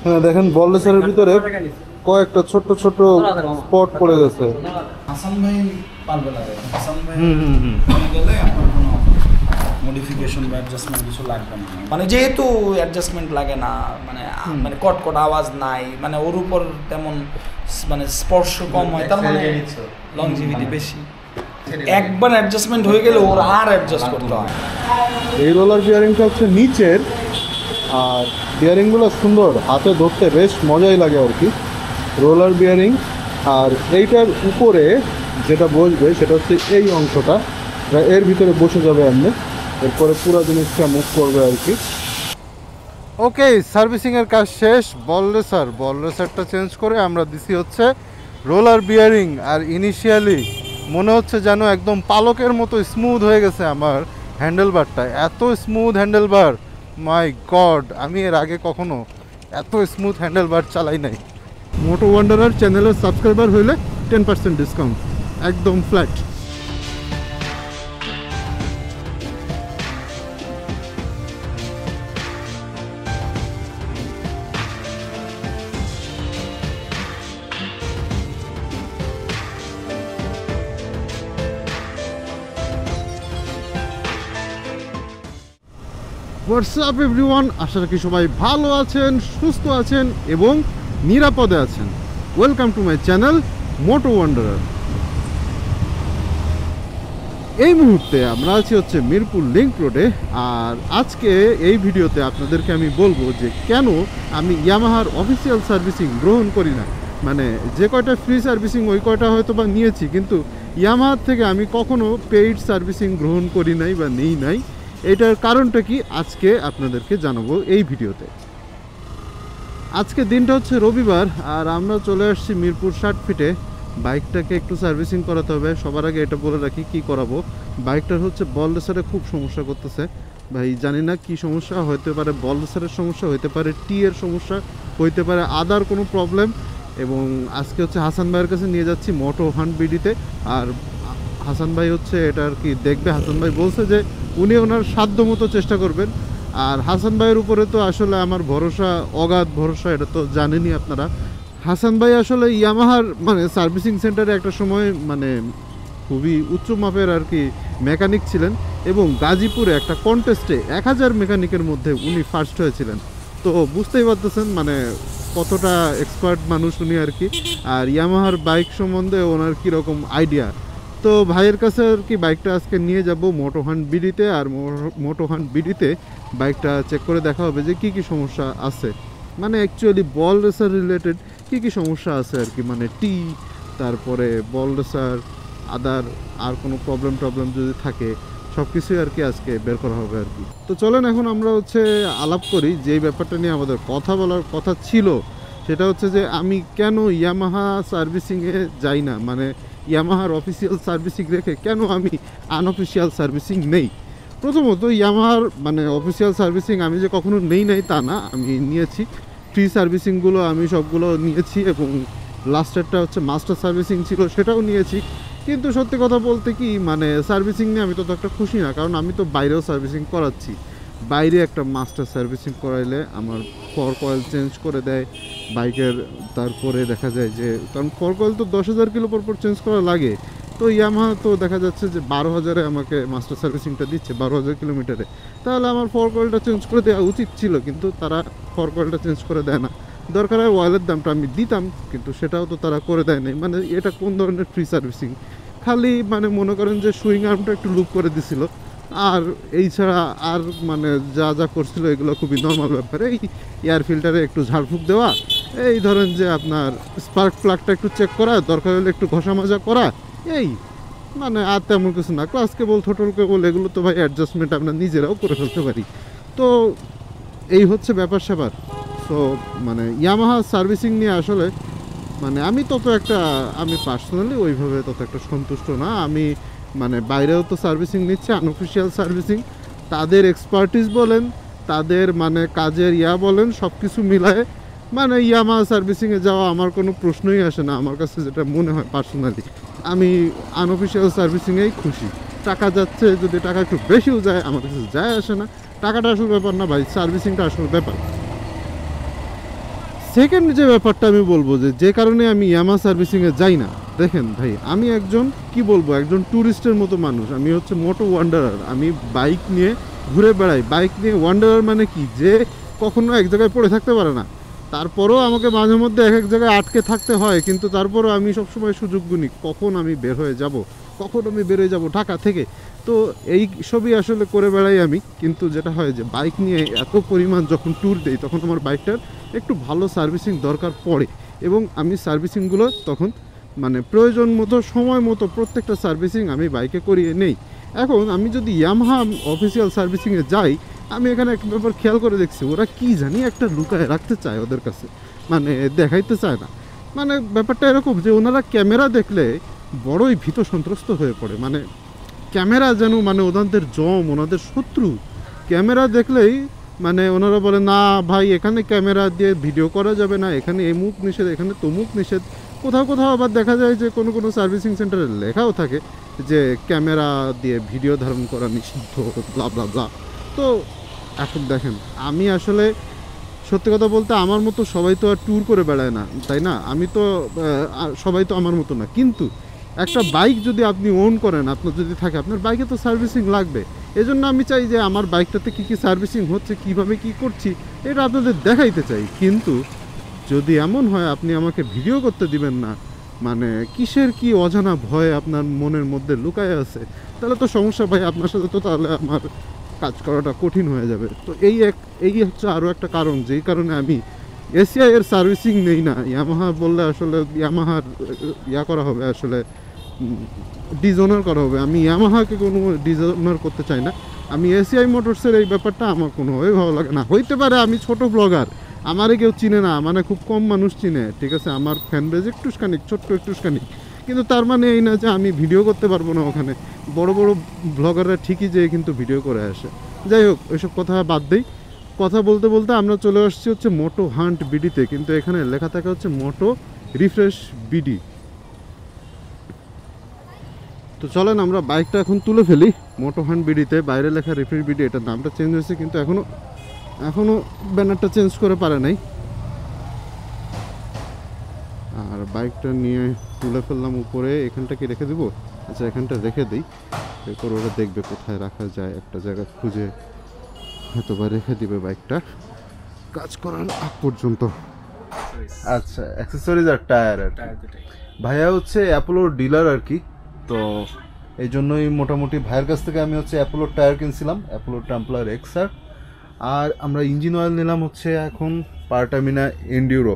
হ্যাঁ দেখেন বললেসারের ভিতরে কয়েকটা ছোট ছোট স্পট পড়ে গেছে। হাসান ভাই পারবে না, হাসান ভাই হুম। গেলে আপনার কোনো মডিফিকেশন বা অ্যাডজাস্টমেন্ট কিছু লাগবে না। মানে যেহেতু অ্যাডজাস্টমেন্ট লাগে না, মানে মানে কটকট আওয়াজ নাই, মানে ওর উপর তেমন মানে স্পর্শ কম হয়, তার মানে লংজিভিটি বেশি। একবার অ্যাডজাস্টমেন্ট হয়ে গেলে ওর আর অ্যাডজাস্ট করতে হয়। এই রোলার বিয়ারিংটা হচ্ছে নিচের, আর বিয়ারিংগুলো সুন্দর, হাতে ধরতে বেশ মজাই লাগে আর কি রোলার বিয়ারিং। আর এইটার উপরে যেটা বসবে সেটা হচ্ছে এই অংশটা, এর ভিতরে বসে যাবে এমনি, এরপরে পুরো জিনিসটা মুভ করবে আর কি। ওকে, সার্ভিসিংয়ের কাজ শেষ। বললেসারটা চেঞ্জ করে আমরা দিছি হচ্ছে রোলার বিয়ারিং। আর ইনিশিয়ালি মনে হচ্ছে যেন একদম পালকের মতো স্মুথ হয়ে গেছে আমার হ্যান্ডেলবারটা। এত স্মুথ হ্যান্ডেলবার, মাই গড, আমি এর আগে কখনো এত স্মুথ হ্যান্ডেলবার চালাই নাই। মোটো ওয়ান্ডারার চ্যানেলের সাবস্ক্রাইবার হইলে 10% ডিসকাউন্ট, একদম ফ্ল্যাট। হোয়াটসঅ্যাপ এভরিওয়ান, আশা রাখি সবাই ভালো আছেন, সুস্থ আছেন এবং নিরাপদে আছেন। Welcome to my channel Moto Wanderer. এই মুহূর্তে আমরা আছি হচ্ছে মিরপুর লিংক রোডে। আর আজকে এই ভিডিওতে আপনাদেরকে আমি বলবো যে কেন আমি ইয়ামাহার অফিসিয়াল সার্ভিসিং গ্রহণ করি না। মানে যে কয়টা ফ্রি সার্ভিসিং ওই কয়টা হয়তো বা নিয়েছি, কিন্তু ইয়ামাহার থেকে আমি কখনো পেইড সার্ভিসিং গ্রহণ করি নাই বা নেই নাই। এটার কারণটা কি আজকে আপনাদেরকে জানাবো এই ভিডিওতে। আজকে দিনটা হচ্ছে রবিবার, আর আমরা চলে আসছি মিরপুর 60 ফিটে। বাইকটাকে একটু সার্ভিসিং করাতে হবে। সবার আগে এটা বলে রাখি কি করাবো। বাইকটার হচ্ছে বললেসারে খুব সমস্যা করতেছে ভাই, জানি না কি সমস্যা, হতে পারে বললেসারের সমস্যা, হতে পারে টি এর সমস্যা, হইতে পারে আদার কোনো প্রবলেম। এবং আজকে হচ্ছে হাসান ভাইয়ের কাছে নিয়ে যাচ্ছি মোটো হান্ট বিডিতে। আর হাসান ভাই হচ্ছে এটা আর কি দেখবে। হাসান ভাই বলছে যে উনি ওনার সাধ্য মতো চেষ্টা করবেন। আর হাসান ভাইয়ের উপরে তো আসলে আমার ভরসা, অগাধ ভরসা, এটা তো জানেনই আপনারা। হাসান ভাই আসলে ইয়ামাহার মানে সার্ভিসিং সেন্টারে একটা সময় মানে খুবই উচ্চ মাপের আর কি মেকানিক ছিলেন, এবং গাজীপুরে একটা কন্টেস্টে 1000 মেকানিকের মধ্যে উনি ফার্স্ট হয়েছিলেন। তো বুঝতেই পারতেছেন মানে কতটা এক্সপার্ট মানুষ উনি আর কি। আর ইয়ামাহার বাইক সম্বন্ধে ওনার কীরকম আইডিয়া। তো ভাইয়ের কাছে আর কি বাইকটা আজকে নিয়ে যাব মোটো হান্ট বিডিতে। আর মোটো হান্ট বিডিতে বাইকটা চেক করে দেখা হবে যে কী কী সমস্যা আছে, মানে অ্যাকচুয়ালি বল রেসার রিলেটেড কী কী সমস্যা আছে আর কি, মানে টি, তারপরে বল রেসার, আদার আর কোনো প্রবলেম যদি থাকে সব কিছুই আর কি আজকে বের করা হবে আর কি। তো চলেন এখন আমরা হচ্ছে আলাপ করি যেই ব্যাপারটা নিয়ে আমাদের কথা বলার কথা ছিল। সেটা হচ্ছে যে আমি কেন ইয়ামাহা সার্ভিসিংয়ে যাই না, মানে ইয়ামাহার অফিসিয়াল সার্ভিসিং রেখে কেন আমি আনঅফিসিয়াল সার্ভিসিং নেই। প্রথমত ইয়ামাহার মানে অফিসিয়াল সার্ভিসিং আমি যে কখনো নেই নাই তা না, আমি নিয়েছি। ফ্রি সার্ভিসিংগুলো আমি সবগুলো নিয়েছি, এবং লাস্টেরটা হচ্ছে মাস্টার সার্ভিসিং ছিল, সেটাও নিয়েছি। কিন্তু সত্যি কথা বলতে কি মানে সার্ভিসিং নিয়ে আমি তত একটা খুশি না, কারণ আমি তো বাইরেও সার্ভিসিং করাচ্ছি। বাইরে একটা মাস্টার সার্ভিসিং করাইলে আমার ফর কয়েল চেঞ্জ করে দেয় বাইকের। তারপরে দেখা যায় যে কারণ ফর কয়েল তো 10,000 কিলো পর চেঞ্জ করা লাগে। তো ইয়ামাহা তো দেখা যাচ্ছে যে 12,000-এ আমাকে মাস্টার সার্ভিসিংটা দিচ্ছে, 12,000 কিলোমিটারে। তাহলে আমার ফর কয়েলটা চেঞ্জ করে দেওয়া উচিত ছিল, কিন্তু তারা ফর কয়েলটা চেঞ্জ করে দেয় না। দরকার হয় অয়েলের দামটা আমি দিতাম, কিন্তু সেটাও তো তারা করে দেয় নাই। মানে এটা কোন ধরনের ফ্রি সার্ভিসিং? খালি মানে মনে করেন যে সুইং আর্মটা একটু লুপ করে দিছিল, আর এই ছাড়া আর মানে যা যা করছিল এগুলো খুবই নর্মাল ব্যাপার। এই এয়ার ফিল্টারে একটু ঝাড়ফুঁক দেওয়া, এই ধরেন যে আপনার স্পার্ক প্লাগটা একটু চেক করা, দরকার হলে একটু ঘষা মাজা করা, এই মানে আর তেমন কিছু না। ক্লাস কেবল, থটল কেবল, এগুলো তো ভাই অ্যাডজাস্টমেন্ট আমরা নিজেরাও করে ফেলতে পারি। তো এই হচ্ছে ব্যাপার স্যাপার। সো মানে ইয়ামাহা সার্ভিসিং নিয়ে আসলে মানে আমি পার্সোনালি ওইভাবে তত একটা সন্তুষ্ট না। আমি মানে বাইরেও তো সার্ভিসিং নিচ্ছে, আনঅফিসিয়াল সার্ভিসিং, তাদের এক্সপার্টিস বলেন, তাদের মানে কাজের বলেন, সব কিছু মিলায়ে মানে ইয়ামাহা সার্ভিসিংয়ে যাওয়া আমার কোনো প্রশ্নই আসে না। আমার কাছে যেটা মনে হয় পার্সোনালি, আমি আনঅফিসিয়াল সার্ভিসিংয়েই খুশি। টাকা যাচ্ছে, যদি টাকা একটু বেশিও যায় আমার কাছে যায় আসে না। টাকাটা আসল ব্যাপার না ভাই, সার্ভিসিংটা আসল ব্যাপার। সেকেন্ড যে ব্যাপারটা আমি বলবো যে কারণে আমি ইয়ামাহা সার্ভিসিংয়ে যাই না, দেখেন ভাই আমি একজন কি বলবো একজন ট্যুরিস্টের মতো মানুষ, আমি হচ্ছে মোটো ওয়ান্ডারার, আমি বাইক নিয়ে ঘুরে বেড়াই। বাইক নিয়ে ওয়ান্ডারার মানে কি, যে কখনো এক জায়গায় পড়ে থাকতে পারে না, তারপরেও আমাকে মাঝে মধ্যে এক এক জায়গায় আটকে থাকতে হয়, কিন্তু তারপরও আমি সবসময় সুযোগ গুনি কখন আমি বের হয়ে যাব, কখন আমি বেরোয় যাব ঢাকা থেকে। তো এই সবই আসলে করে বেড়াই আমি। কিন্তু যেটা হয় যে বাইক নিয়ে এত পরিমাণ যখন ট্যুর দেই তখন আমার বাইকটার একটু ভালো সার্ভিসিং দরকার পড়ে, এবং আমি সার্ভিসিংগুলো তখন মানে প্রয়োজন মতো সময় মতো প্রত্যেকটা সার্ভিসিং আমি বাইকে করিয়ে নেই। এখন আমি যদি ইয়ামাহা অফিসিয়াল সার্ভিসিংয়ে যাই, আমি এখানে একটা ব্যাপার খেয়াল করে দেখছি, ওরা কি জানি একটা লুকায় রাখতে চায় ওদের কাছে, মানে দেখাইতে চায় না। মানে ব্যাপারটা এরকম যে ওনারা ক্যামেরা দেখলে বড়ই ভীত সন্ত্রস্ত হয়ে পড়ে, মানে ক্যামেরা যেন মানে ওনাদের জম, ওনাদের শত্রু। ক্যামেরা দেখলেই মানে ওনারা বলে না ভাই এখানে ক্যামেরা দিয়ে ভিডিও করা যাবে না, এখানে এমুক নিষেধ, এখানে তমুক নিষেধ। কোথাও কোথাও আবার দেখা যায় যে কোনো কোনো সার্ভিসিং সেন্টারে লেখাও থাকে যে ক্যামেরা দিয়ে ভিডিও ধারণ করা নিষিদ্ধ, ব্লা ব্লা ব্লা। তো এখন দেখেন আমি আসলে সত্যি কথা বলতে আমার মতো সবাই তো আর ট্যুর করে বেড়ায় না, তাই না? আমি তো সবাই তো আমার মতো না, কিন্তু একটা বাইক যদি আপনি ওন করেন, আপনার যদি থাকে, আপনার বাইকে তো সার্ভিসিং লাগবে। এজন্য আমি চাই যে আমার বাইকটাতে কী কী সার্ভিসিং হচ্ছে, কিভাবে কি করছি, এটা আপনাদের দেখাইতে চাই। কিন্তু যদি এমন হয় আপনি আমাকে ভিডিও করতে দিবেন না, মানে কিসের কি অজানা ভয় আপনার মনের মধ্যে লুকায় আছে, তাহলে তো সমস্যা ভাই, আপনার সাথে তো তাহলে আমার কাজ করাটা কঠিন হয়ে যাবে। তো এই হচ্ছে আরও একটা কারণ যেই কারণে আমি এসিআই এর সার্ভিসিং নেই না। ইয়ামাহা বললে আসলে ইয়ামাহার করা হবে, আসলে ডিজোনার করা হবে। আমি ইয়ামাহাকে কোনো ডিজোনার করতে চাই না। আমি এসিআই মোটরসের এই ব্যাপারটা আমার কোনোভাবেই ভালো লাগে না। হইতে পারে আমি ছোট ব্লগার, আমারে কেউ চিনে না, মানে খুব কম মানুষ চিনে, ঠিক আছে, আমার ফ্যান বেজ একটুখানি ছোট্ট একটুখানি, কিন্তু তার মানে এই না যে আমি ভিডিও করতে পারবো না। ওখানে বড় বড় ব্লগাররা ঠিকই যেয়ে কিন্তু ভিডিও করে আসে। যাই হোক, ওইসব কথা বাদ দেই। কথা বলতে বলতে আমরা চলে আসছি হচ্ছে মোটো হান্ট বিডিতে, কিন্তু এখানে লেখা থাকে হচ্ছে মোটো রিফ্রেশ বিডি। তো চলেন আমরা বাইকটা এখন তুলে ফেলি মোটো হান্ট বিডিতে। বাইরে লেখা রিফ্রেশ বিডি, এটার নামটা চেঞ্জ হয়েছে, কিন্তু এখনও ব্যানারটা চেঞ্জ করে পারে নাই। আর বাইকটা নিয়ে তুলে ফেললাম উপরে। এখানটা কি রেখে দেবো? আচ্ছা এখানটা রেখে দিই, এরপর ওরা দেখবে কোথায় রাখা যায়, একটা জায়গা খুঁজে হয়তো বা রেখে দিবে বাইকটা কাজ করার আগ পর্যন্ত। আচ্ছা অ্যাক্সেসরিজ আর টায়ার আর ভাইয়া হচ্ছে অ্যাপোলোর ডিলার আর কি, তো এই জন্যই মোটামুটি ভাইয়ের কাছ থেকে আমি হচ্ছে অ্যাপোলোর টায়ার কিনছিলাম, অ্যাপোলোর টাম্পলার এক্সআর। আর আমরা ইঞ্জিন অয়েল নিলাম হচ্ছে এখন পারটামিনা এন্ডিউরো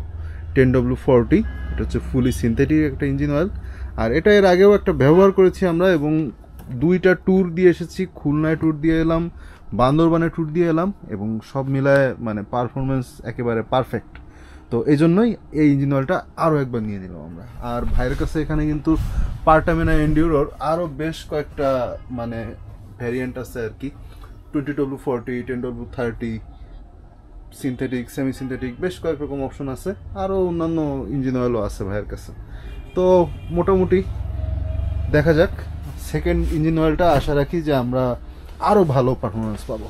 10W40, এটা হচ্ছে ফুলি সিনথেটিক একটা ইঞ্জিন অয়েল। আর এটা এর আগেও একটা ব্যবহার করেছি আমরা, এবং দুইটা ট্যুর দিয়ে এসেছি, খুলনায় ট্যুর দিয়ে এলাম, বান্দরবানে ট্যুর দিয়ে এলাম, এবং সব মিলায় মানে পারফরমেন্স একেবারে পারফেক্ট। তো এই জন্যই এই ইঞ্জিন অয়েলটা আরও একবার নিয়ে নিলাম আমরা। আর ভাইয়ের কাছে এখানে কিন্তু পারটামিনা এন্ডিউরোর আরও বেশ কয়েকটা মানে ভ্যারিয়েন্ট আছে আর কি, 20W40, 10W30, synthetic, semi synthetic, বেশ কয়েক রকম অপশন আছে। আরও অন্যান্য ইঞ্জিন অয়েলও আছে ভাইয়ের কাছে। তো মোটামুটি দেখা যাক, সেকেন্ড ইঞ্জিন অয়েলটা আশা রাখি যে আমরা আরও ভালো পারফরমেন্স পাবো।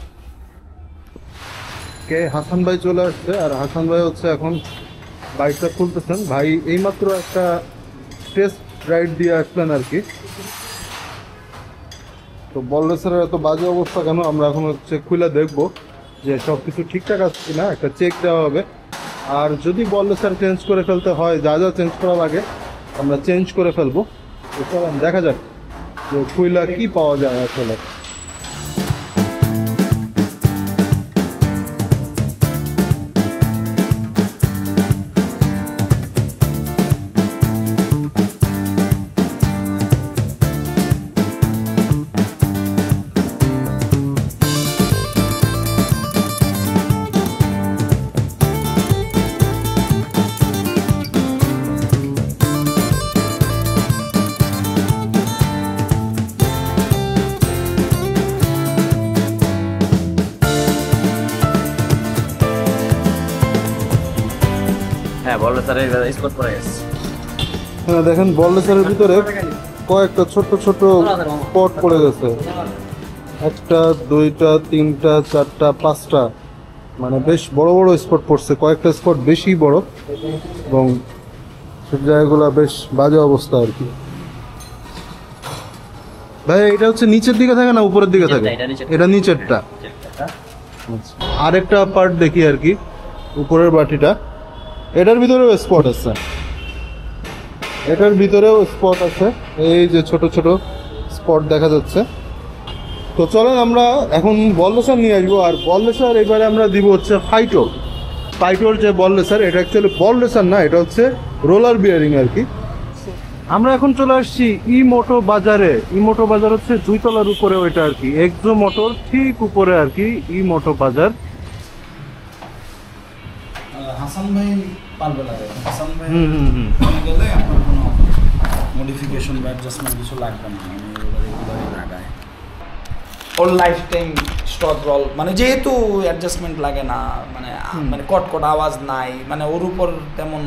কে হাসান ভাই চলে আসছে, আর হাসান ভাই হচ্ছে এখন বাইকটা খুলতেছেন। ভাই এইমাত্র একটা টেস্ট রাইড দিয়ে আসলেন আর কি। তো বললেসারের এত বাজে অবস্থা কেন, আমরা এখন হচ্ছে খুলে দেখবো যে সব কিছু ঠিকঠাক আছে কিনা, একটা চেক দেওয়া হবে। আর যদি বললেসার চেঞ্জ করে ফেলতে হয়, যা যা চেঞ্জ করা লাগে আমরা চেঞ্জ করে ফেলবো। দেখা যাক যে খুইলা কি পাওয়া যায় আসলে। হ্যাঁ দেখেন বললেসারের ভিতরে কয়েকটা ছোট ছোট স্পট পড়ে গেছে, 1, 2, 3, 4, 5টা মানে বেশ বড় বড় স্পট পড়ছে, কয়েকটা স্পট বেশি বড় এবং সব জায়গাগুলো বেশ বাজে অবস্থা আর কি। ভাই এটা হচ্ছে নিচের দিকে থাকে না উপরের দিকে থাকে? এটা নিচেরটা। আরেকটা পার্ট দেখি আর কি, উপরের বাটিটা, এটার ভিতরেও স্পট আছে, এটার ভিতরেও স্পট আছে, এই যে ছোট ছোট স্পট দেখা যাচ্ছে। তো চলেন আমরা এখন বল রেসার নিয়ে আসবো। আর বল রেসার এবারে আমরা দিব হচ্ছে ফাইটোর যে বল রেসার, এটা অ্যাকচুয়ালি বল রেসার না, এটা হচ্ছে রোলার বিয়ারিং আর কি। আমরা এখন চলে আসছি ইমোটো বাজারে। ইমোটো বাজার হচ্ছে 2 তলার উপরে ওইটা আর কি, এক্সো মোটর ঠিক উপরে আর কি ইমোটো বাজার। হাসান ভাই পারবে না, হাসান ভাই গেলে আপনার কোনো মডিফিকেশন বা অ্যাডজাস্টমেন্ট কিছু লাগবে না, আমি রেগুলারই লাগাই। ওর লাইফ টাইম স্টক রল, মানে যেহেতু অ্যাডজাস্টমেন্ট লাগে না, মানে মানে কটকট আওয়াজ নাই, মানে ওর উপর তেমন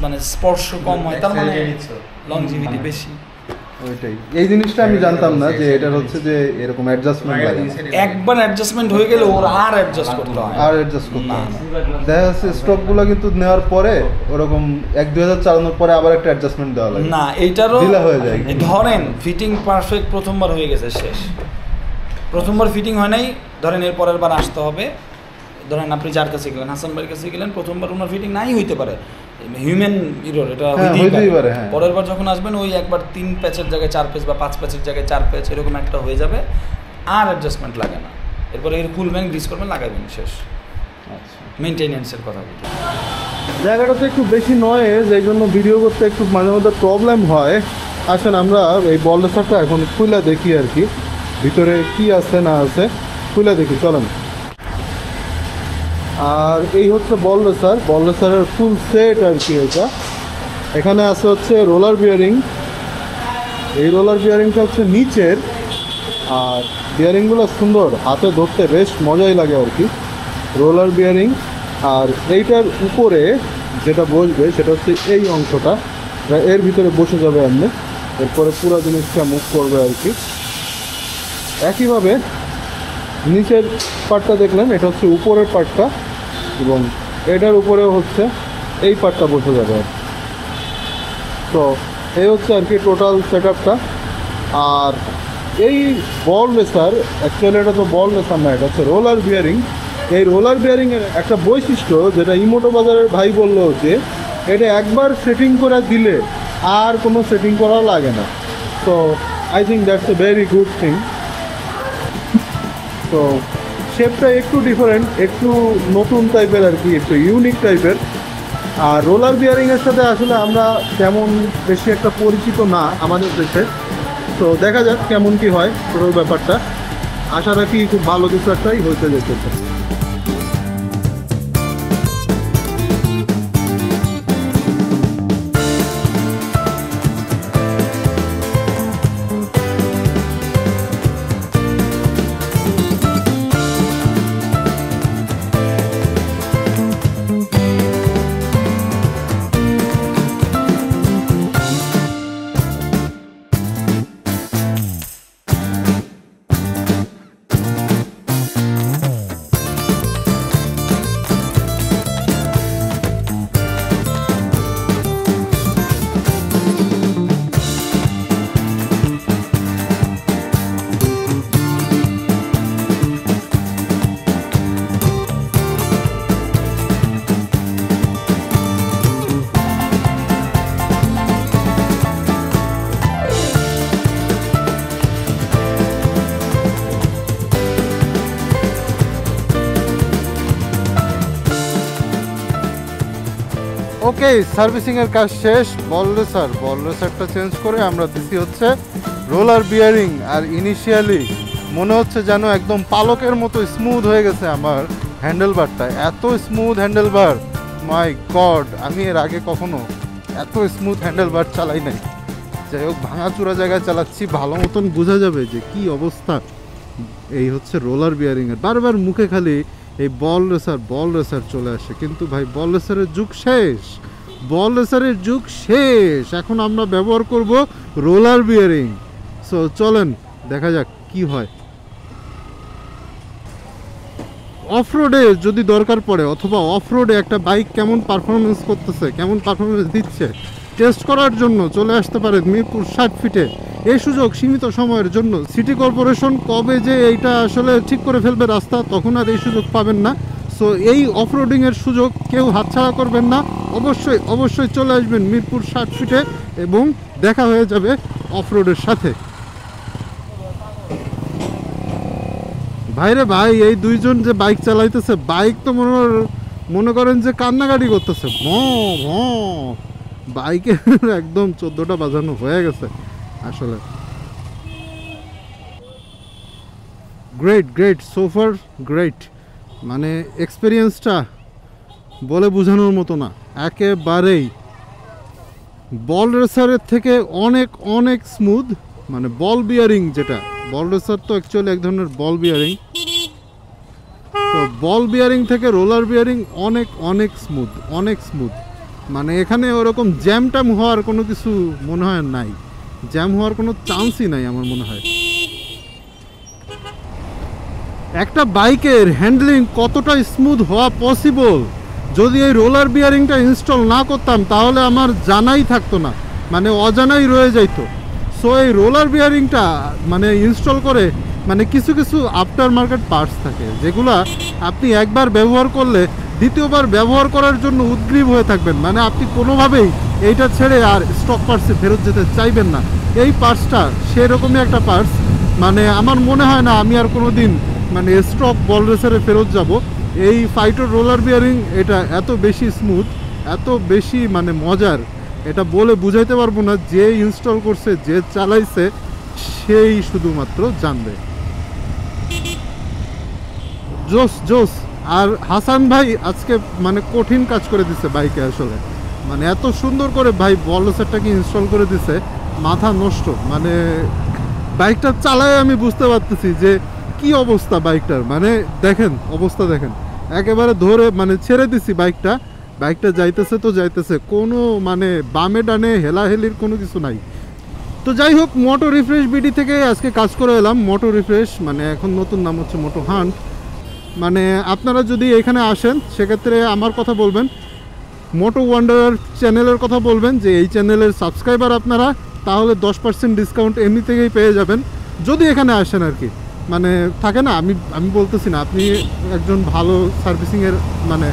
মানে স্পর্শ কম হয়, তার মানে লংজিভিটি বেশি। ওইটাই, এই জিনিসটা আমি জানতাম না যে এটা হচ্ছে যে এরকম অ্যাডজাস্টমেন্ট লাগে। একবার অ্যাডজাস্টমেন্ট হয়ে গেলে ওর আর অ্যাডজাস্ট করতে হয়, আর অ্যাডজাস্ট করতে হয় না। দেখা যাচ্ছে স্টকগুলো কিন্তু নেওয়ার পরে ওরকম 1-2 চালানোর পরে আবার একটা অ্যাডজাস্টমেন্ট দেওয়া লাগে না, এইটারও ঢিলা হয়ে যায়। ধরেন ফিটিং পারফেক্ট প্রথমবার হয়ে গেছে, শেষ। প্রথমবার ফিটিং হয় নাই, ধরেন এর পরের বার আসতে হবে। ধরেন আপনি যার কাছে গেলেন, হাসান ভাইয়ের কাছে গেলেন, প্রথমবার ওনার ফিটিং নাই হইতে পারে, হিউম্যান ইরর, এটা হইতেই পারে। পরের বার যখন আসবেন ওই একবার 3 প্যাচের জায়গায় 4 প্যাচ বা 5 প্যাচের জায়গায় 4 প্যাচ এরকম একটা হয়ে যাবে, আর অ্যাডজাস্টমেন্ট লাগে না। এরপরে এর খুলবেন, গ্রিস করবেন, লাগাবেন, শেষ। আচ্ছা, মেইনটেনেন্সের কথা বলছি। জায়গাটাতে একটু বেশি নয়েজ, এই জন্য ভিডিও করতে একটু মাঝে মধ্যে প্রবলেম হয়। আসেন আমরা এই বল রেসারটা এখন খুলে দেখি আর কি, ভিতরে কি আছে না আছে খুলে দেখি, চলেন। আর এই হচ্ছে বল রেসারের ফুল সেট আর কি। এটা এখানে আছে হচ্ছে রোলার বিয়ারিং, এই রোলার বিয়ারিংটা হচ্ছে নিচের, আর বিয়ারিংগুলো সুন্দর, হাতে ধরতে বেশ মজাই লাগে আর কি, রোলার বিয়ারিং। আর এইটার উপরে যেটা বসবে সেটা হচ্ছে এই অংশটা, এর ভিতরে বসে যাবে এমনি, এরপরে পুরো জিনিসটা মুভ করবে আর কি। একইভাবে নিচের পার্টটা দেখলেন, এটা হচ্ছে উপরের পার্টটা, এবং এটার উপরেও হচ্ছে এই পার্টটা বসে যাবে। তো এই হচ্ছে আর কি টোটাল সেট আপটা। আর এই বল রেসার, অ্যাকচুয়ালি এটা তো বল রেসার না, এটা হচ্ছে রোলার বিয়ারিং। এই রোলার বিয়ারিংয়ের একটা বৈশিষ্ট্য যেটা ইমোটো বাজারের ভাই বললো যে এটা একবার সেটিং করে দিলে আর কোনো সেটিং করা লাগে না। তো I think that's a very good thing. তো শেপটা একটু ডিফারেন্ট, একটু নতুন টাইপের আর কি, একটু ইউনিক টাইপের। আর রোলার বিয়ারিংয়ের সাথে আসলে আমরা তেমন বেশি একটা পরিচিত না আমাদের দেশে। তো দেখা যাক কেমন কি হয় পুরো ব্যাপারটা। আশা রাখি খুব ভালো কিছু একটাই হইতে যেতে। ওকে, সার্ভিসিংয়ের কাজ শেষ। বল রেসারটা চেঞ্জ করে আমরা দিছি হচ্ছে রোলার বিয়ারিং। আর ইনিশিয়ালি মনে হচ্ছে যেন একদম পালকের মতো স্মুথ হয়ে গেছে আমার হ্যান্ডেলবারটা, এত স্মুথ হ্যান্ডেলবার, মাই গড, আমি এর আগে কখনো এত স্মুথ হ্যান্ডেলবার চালাই নাই। যাই হোক, ভাঙাচুরা জায়গায় চালাচ্ছি, ভালো মতন বোঝা যাবে যে কি অবস্থা। এই হচ্ছে রোলার বিয়ারিংয়ের, বারবার মুখে খালি এই বল রেসার চলে আসে, কিন্তু ভাই বল রেসারের যুগ শেষ। এখন আমরা ব্যবহার করব রোলার বিয়ারিং। সো চলেন দেখা যাক কি হয়। অফ রোডে যদি দরকার পড়ে অথবা অফ রোডে একটা বাইক কেমন পারফরমেন্স করতেছে, কেমন পারফরমেন্স দিচ্ছে টেস্ট করার জন্য চলে আসতে পারেন মিরপুর 60 ফিটে। এই সুযোগ সীমিত সময়ের জন্য। সিটি কর্পোরেশন কবে যে এইটা আসলে ঠিক করে ফেলবে রাস্তা, তখন আর এই সুযোগ পাবেন না। সো এই অফরোডিংয়ের সুযোগ কেউ হাতছাড়া করবেন না। অবশ্যই অবশ্যই চলে আসবেন মিরপুর 60 ফিটে এবং দেখা হয়ে যাবে অফরোডের সাথে। ভাইরে ভাই, এই দুইজন যে বাইক চালাইতেছে, বাইক তো মনে করেন যে কান্নাকাটি করতেছে। বাইকে একদম 14টা বাজানো হয়ে গেছে আসলে। গ্রেট গ্রেট, সোফার গ্রেট, মানে এক্সপিরিয়েন্সটা বলে বোঝানোর মতো না একেবারেই। বল রেসারের থেকে অনেক অনেক স্মুথ, মানে বল বিয়ারিং যেটা, বল রেসার তো অ্যাকচুয়ালি এক ধরনের বল বিয়ারিং, তো বল বিয়ারিং থেকে রোলার বিয়ারিং অনেক অনেক স্মুথ, অনেক স্মুথ। মানে এখানে ওরকম জ্যাম ট্যাম হওয়ার কোনো কিছু মনে হয় নাই, জ্যাম হওয়ার কোনো চান্সই নাই আমার মনে হয়। একটা বাইকের হ্যান্ডলিং কতটা স্মুথ হওয়া পসিবল, যদি এই রোলার বিয়ারিংটা ইনস্টল না করতাম তাহলে আমার জানাই থাকতো না, মানে অজানাই রয়ে যাইতো। সো এই রোলার বিয়ারিংটা মানে ইনস্টল করে, মানে কিছু কিছু আফটার মার্কেট পার্টস থাকে যেগুলা আপনি একবার ব্যবহার করলে দ্বিতীয়বার ব্যবহার করার জন্য উদ্গ্রীব হয়ে থাকবেন, মানে আপনি কোনোভাবেই এইটা ছেড়ে আর স্টক পার্টসে ফেরত যেতে চাইবেন না। এই পার্টসটা সেরকমই একটা পার্টস, মানে আমার মনে হয় না আমি আর কোনো দিন মানে স্টক বল রেসারে ফেরত যাব। এই ফাইটার রোলার বিয়ারিং এটা এত বেশি স্মুথ, এত বেশি মানে মজার, এটা বলে বুঝাইতে পারবো না। যে ইনস্টল করছে, যে চালাইছে, সেই শুধুমাত্র জানবে। জোস জোস। আর হাসান ভাই আজকে মানে কঠিন কাজ করে দিছে বাইকে আসলে, মানে এত সুন্দর করে ভাই বল রেসারটাকে ইনস্টল করে দিছে, মাথা নষ্ট। মানে বাইকটা চালায় আমি বুঝতে পারতেছি যে কি অবস্থা বাইকটার, মানে দেখেন অবস্থা দেখেন, একেবারে ধরে মানে ছেড়ে দিছি বাইকটা যাইতেছে তো যাইতেছে, কোনো মানে বামে ডানে হেলাহেলির কোনো কিছু নাই। তো যাই হোক, মোটো রিফ্রেশ বিডি থেকে আজকে কাজ করে এলাম। মোটো রিফ্রেশ মানে এখন নতুন নাম হচ্ছে মোটো হান্ট। মানে আপনারা যদি এখানে আসেন সেক্ষেত্রে আমার কথা বলবেন, মোটো ওয়ান্ডারার চ্যানেলের কথা বলবেন যে এই চ্যানেলের সাবস্ক্রাইবার আপনারা, তাহলে 10% ডিসকাউন্ট এমনি থেকেই পেয়ে যাবেন যদি এখানে আসেন আর কি। মানে থাকে না, আমি বলতেছি না, আপনি একজন ভালো সার্ভিসিংয়ের মানে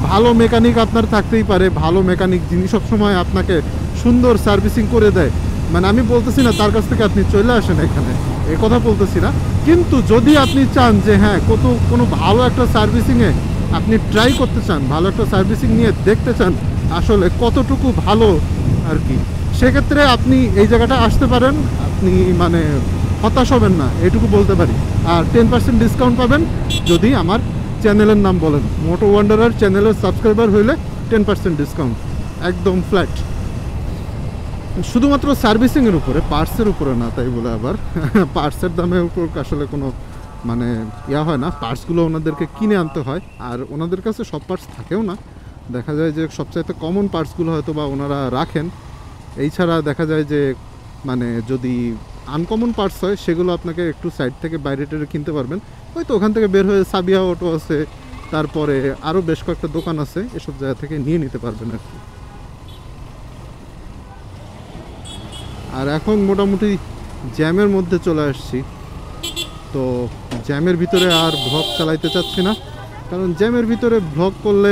ভালো মেকানিক আপনার থাকতেই পারে, ভালো মেকানিক যিনি সবসময় আপনাকে সুন্দর সার্ভিসিং করে দেয়, মানে আমি বলতেছি না তার কাছ থেকে আপনি চলে আসেন এখানে, এ কথা বলতেছি না। কিন্তু যদি আপনি চান যে হ্যাঁ কোনো ভালো একটা সার্ভিসিংয়ে আপনি ট্রাই করতে চান, ভালো একটা সার্ভিসিং নিয়ে দেখতে চান আসলে কতটুকু ভালো আর কি, সেক্ষেত্রে আপনি এই জায়গাটা আসতে পারেন। আপনি মানে হতাশ হবেন না, এটুকু বলতে পারি। আর 10% ডিসকাউন্ট পাবেন যদি আমার চ্যানেলের নাম বলেন। মোটো ওয়ান্ডারার চ্যানেলের সাবস্ক্রাইবার হইলে 10% ডিসকাউন্ট একদম ফ্ল্যাট, শুধুমাত্র সার্ভিসিংয়ের উপরে, পার্টসের উপরে না। তাই বলে আবার পার্টসের দামের উপর আসলে কোনো মানে ইয়া হয় না, পার্টসগুলো ওনাদেরকে কিনে আনতে হয়, আর ওনাদের কাছে সব পার্টস থাকেও না। দেখা যায় যে সবচাইতে কমন পার্টসগুলো হয়তো বা ওনারা রাখেন, এই ছাড়া দেখা যায় যে মানে যদি আনকমন পার্টস হয় সেগুলো আপনাকে একটু সাইড থেকে বাইরে টেরে কিনতে পারবেন। হয়তো ওখান থেকে বের হয়ে সাবিয়া অটো আছে, তারপরে আরও বেশ কয়েকটা দোকান আছে, এসব জায়গা থেকে নিয়ে নিতে পারবেন আর কি। আর এখন মোটামুটি জ্যামের মধ্যে চলে আসছি, তো জ্যামের ভিতরে আর ব্লগ চালাইতে চাচ্ছি না, কারণ জ্যামের ভিতরে ব্লগ করলে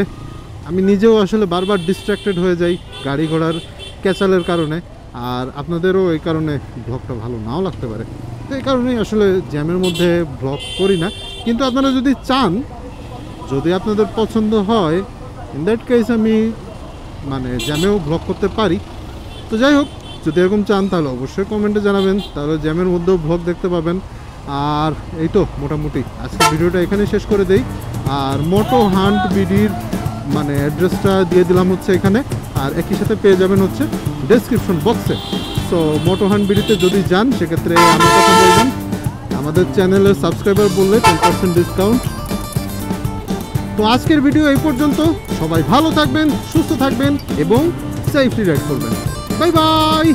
আমি নিজেও আসলে বারবার ডিস্ট্র্যাক্টেড হয়ে যাই গাড়ি ঘোড়ার ক্যাচালের কারণে, আর আপনাদেরও এই কারণে ব্লগটা ভালো নাও লাগতে পারে। তো এই কারণেই আসলে জ্যামের মধ্যে ব্লগ করি না। কিন্তু আপনারা যদি চান, যদি আপনাদের পছন্দ হয়, ইন দ্যাট কেস আমি মানে জ্যামেও ব্লগ করতে পারি। তো যাই হোক, যদি এরকম চান তাহলে অবশ্যই কমেন্টে জানাবেন, তাহলে জ্যামের মধ্যেও ব্লগ দেখতে পাবেন। আর এই তো মোটামুটি আজকে ভিডিওটা এখানে শেষ করে দেই। আর মোটো হান্ট বিডির মানে অ্যাড্রেসটা দিয়ে দিলাম হচ্ছে এখানে, আর একই সাথে পেয়ে যাবেন হচ্ছে ডেসক্রিপশন বক্সে। সো মোটো হান্ট বিডিতে যদি যান সেক্ষেত্রে আমার কথা বলবেন, আমাদের চ্যানেলের সাবস্ক্রাইবার বললে 10% ডিসকাউন্ট। তো আজকের ভিডিও এই পর্যন্ত। সবাই ভালো থাকবেন, সুস্থ থাকবেন এবং সেফলি রাইড করবেন। Bye bye.